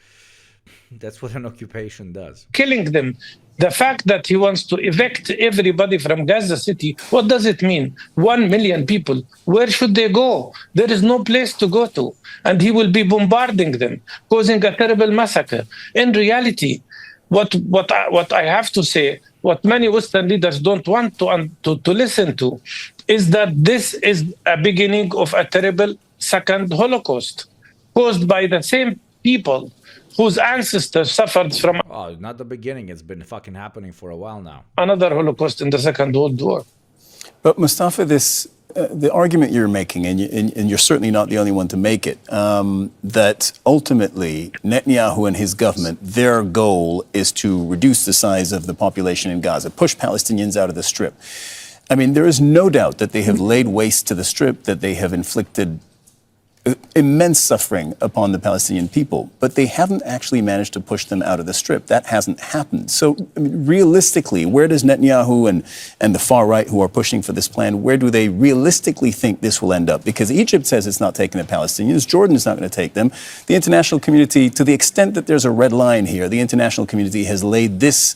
That's what an occupation does. Killing them. The fact that he wants to evict everybody from Gaza City, what does it mean? 1 million people. Where should they go? There is no place to go to. And he will be bombarding them, causing a terrible massacre. In reality, what I have to say, what many Western leaders don't want to listen to, is that this is a beginning of a terrible second Holocaust caused by the same people whose ancestors suffered from... Oh, not the beginning. It's been fucking happening for a while now. Another Holocaust in the Second World War. But Mustafa, the argument you're making, and you're certainly not the only one to make it, that ultimately Netanyahu and his government, their goal is to reduce the size of the population in Gaza, push Palestinians out of the Strip. I mean, there is no doubt that they have laid waste to the Strip, that they have inflicted immense suffering upon the Palestinian people, but they haven't actually managed to push them out of the Strip. That hasn't happened. So, I mean, realistically, where does Netanyahu and the far right who are pushing for this plan, where do they realistically think this will end up? Because Egypt says it's not taking the Palestinians, Jordan is not going to take them. The international community, to the extent that there's a red line here, the international community has laid this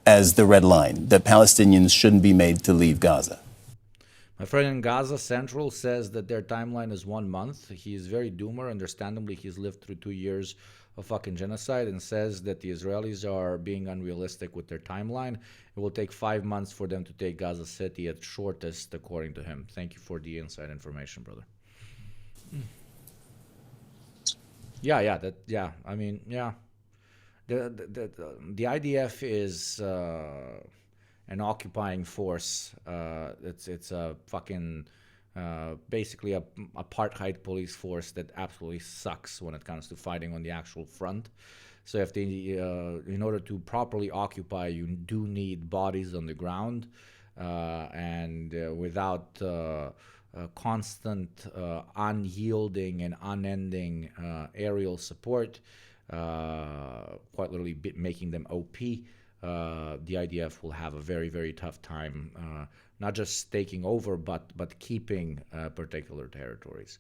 as the red line, that Palestinians shouldn't be made to leave Gaza. My friend in Gaza Central says that their timeline is 1 month. He is very doomer. Understandably, he's lived through 2 years of fucking genocide, and says that the Israelis are being unrealistic with their timeline. It will take 5 months for them to take Gaza City at shortest, according to him. Thank you for the inside information, brother. Yeah. I mean, yeah. The IDF is an occupying force. It's a fucking basically a apartheid police force that absolutely sucks when it comes to fighting on the actual front. So if they, in order to properly occupy, you do need bodies on the ground, and without constant, unyielding and unending aerial support, quite literally making them OP. The IDF will have a very, very tough time, not just taking over, but keeping particular territories.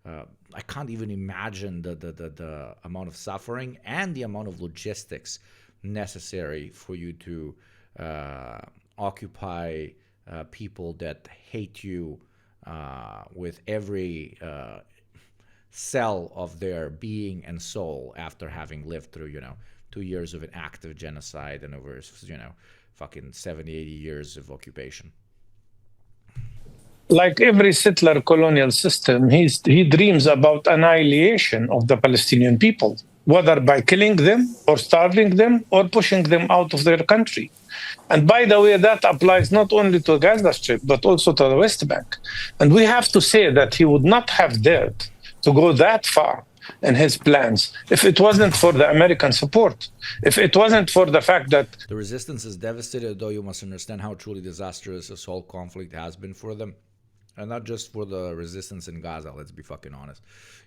I can't even imagine the amount of suffering and the amount of logistics necessary for you to occupy people that hate you with every cell of their being and soul after having lived through, 2 years of an active genocide and over, fucking 70, 80 years of occupation. like every settler colonial system, he dreams about annihilation of the Palestinian people, whether by killing them or starving them or pushing them out of their country. And by the way, that applies not only to Gaza Strip, but also to the West Bank. And we have to say that he would not have dared to go that far in his plans if it wasn't for the American support, if it wasn't for the fact that The resistance is devastated, though you must understand how truly disastrous this whole conflict has been for them. And not just for the resistance in Gaza, let's be fucking honest.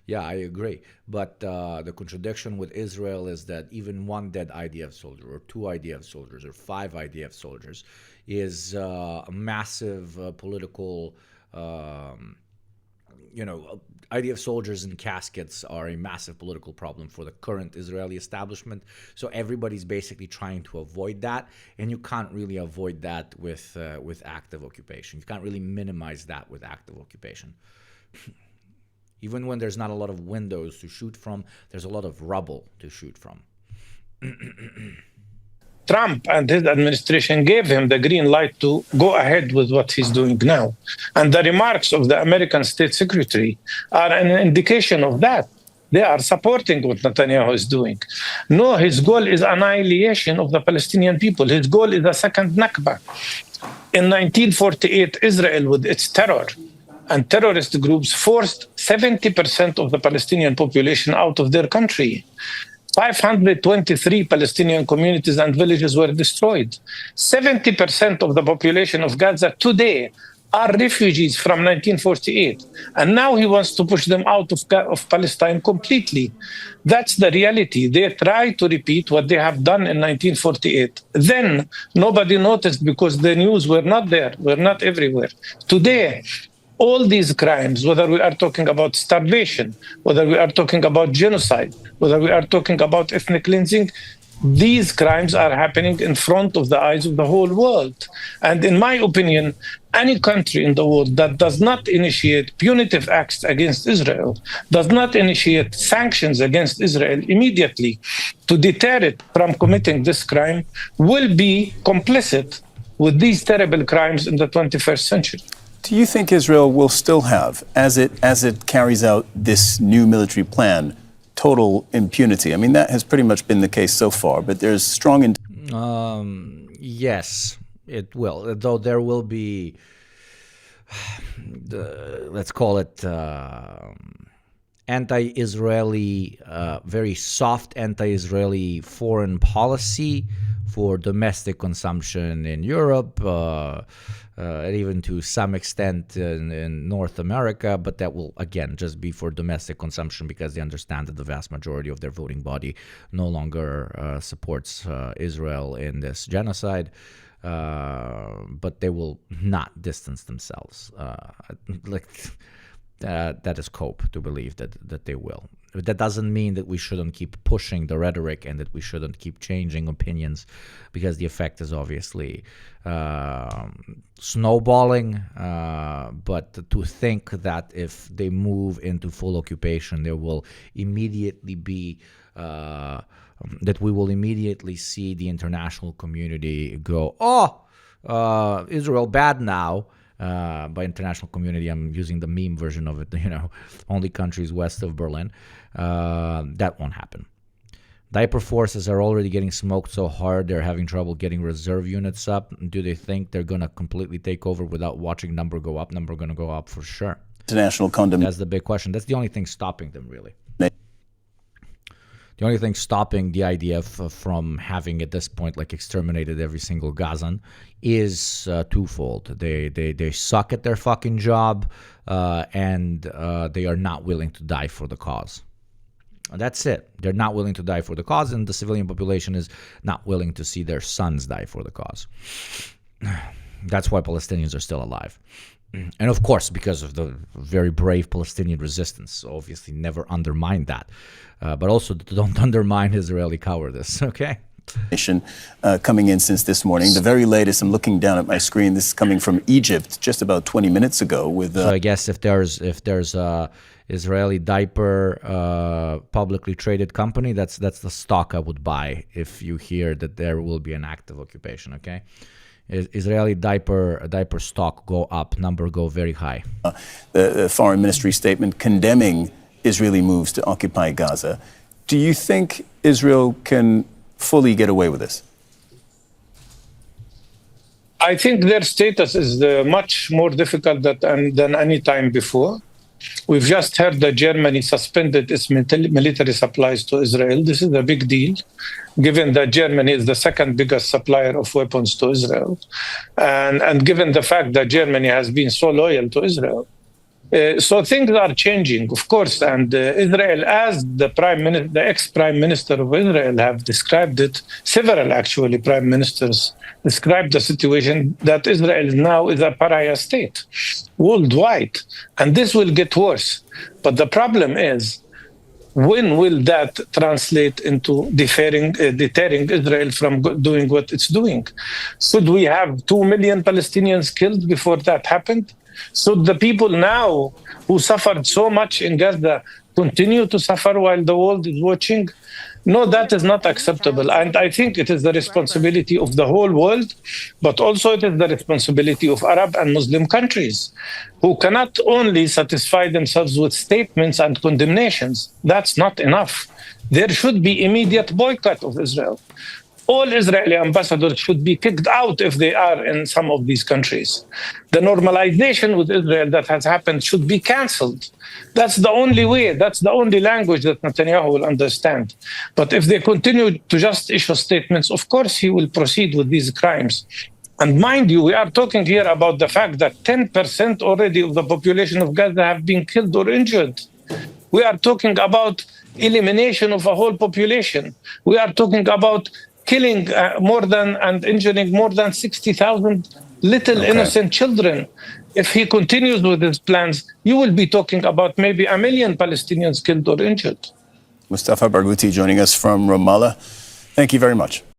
Yeah, I agree. But the contradiction with Israel is that even one dead IDF soldier, or two IDF soldiers, or five IDF soldiers is a massive political, IDF soldiers in caskets are a massive political problem for the current Israeli establishment. So everybody's basically trying to avoid that, and you can't really avoid that with active occupation. You can't really minimize that with active occupation. Even when there's not a lot of windows to shoot from, there's a lot of rubble to shoot from. Trump and his administration gave him the green light to go ahead with what he's doing now. And the remarks of the American State Secretary are an indication of that. They are supporting what Netanyahu is doing. No, his goal is annihilation of the Palestinian people. His goal is a second Nakba. In 1948, Israel, with its terror and terrorist groups, forced 70% of the Palestinian population out of their country. 523 Palestinian communities and villages were destroyed. 70% of the population of Gaza today are refugees from 1948. And now he wants to push them out of Palestine completely. That's the reality. They try to repeat what they have done in 1948. Then nobody noticed because the news were not there, were not everywhere. Today, all these crimes, whether we are talking about starvation, whether we are talking about genocide, whether we are talking about ethnic cleansing, these crimes are happening in front of the eyes of the whole world. And in my opinion, any country in the world that does not initiate punitive acts against Israel, does not initiate sanctions against Israel immediately to deter it from committing this crime, will be complicit with these terrible crimes in the 21st century. Do you think Israel will still have, as it carries out this new military plan, total impunity? I mean, that has pretty much been the case so far, but there's strong... Yes, it will. Though there will be, let's call it anti-Israeli, very soft anti-Israeli foreign policy for domestic consumption in Europe, even to some extent in North America, but that will, again, just be for domestic consumption because they understand that the vast majority of their voting body no longer supports Israel in this genocide. But they will not distance themselves. That is cope to believe that they will. But that doesn't mean that we shouldn't keep pushing the rhetoric and that we shouldn't keep changing opinions, because the effect is obviously snowballing. But to think that if they move into full occupation, there will immediately be that we will immediately see the international community go, Israel bad now. By international community, I'm using the meme version of it, only countries west of Berlin. That won't happen. Diaper forces are already getting smoked so hard they're having trouble getting reserve units up. Do they think they're going to completely take over without watching number go up? Number going to go up for sure. International condemnation. That's the big question. That's the only thing stopping them, really. The only thing stopping the IDF from having, at this point, exterminated every single Gazan is twofold. They suck at their fucking job, and they are not willing to die for the cause. That's it. They're not willing to die for the cause, and the civilian population is not willing to see their sons die for the cause. That's why Palestinians are still alive. And of course, because of the very brave Palestinian resistance. So obviously never undermine that. But also don't undermine Israeli cowardice, okay? Coming in since this morning. The very latest, I'm looking down at my screen, this is coming from Egypt just about 20 minutes ago. So I guess if there's a Israeli diaper publicly traded company, that's the stock I would buy if you hear that there will be an active occupation, okay? Israeli diaper stock go up, number go very high. The Foreign Ministry statement condemning Israeli moves to occupy Gaza. Do you think Israel can fully get away with this? I think their status is much more difficult than any time before. We've just heard that Germany suspended its military supplies to Israel. This is a big deal, given that Germany is the second biggest supplier of weapons to Israel. And given the fact that Germany has been so loyal to Israel. So things are changing, of course, and Israel, as the ex-prime minister of Israel have described it, several actually prime ministers described the situation that Israel now is a pariah state worldwide, and this will get worse. But the problem is, when will that translate into deterring Israel from doing what it's doing? Should we have 2 million Palestinians killed before that happened? Should the people now who suffered so much in Gaza continue to suffer while the world is watching? No, that is not acceptable. And I think it is the responsibility of the whole world, but also it is the responsibility of Arab and Muslim countries who cannot only satisfy themselves with statements and condemnations. That's not enough. There should be immediate boycott of Israel. All Israeli ambassadors should be kicked out if they are in some of these countries. The normalization with Israel that has happened should be cancelled. That's the only way, that's the only language that Netanyahu will understand. But if they continue to just issue statements, of course he will proceed with these crimes. And mind you, we are talking here about the fact that 10% already of the population of Gaza have been killed or injured. We are talking about elimination of a whole population. We are talking about killing and injuring more than 60,000 little innocent children. If he continues with his plans, you will be talking about maybe 1 million Palestinians killed or injured. Mustafa Barghouti joining us from Ramallah. Thank you very much.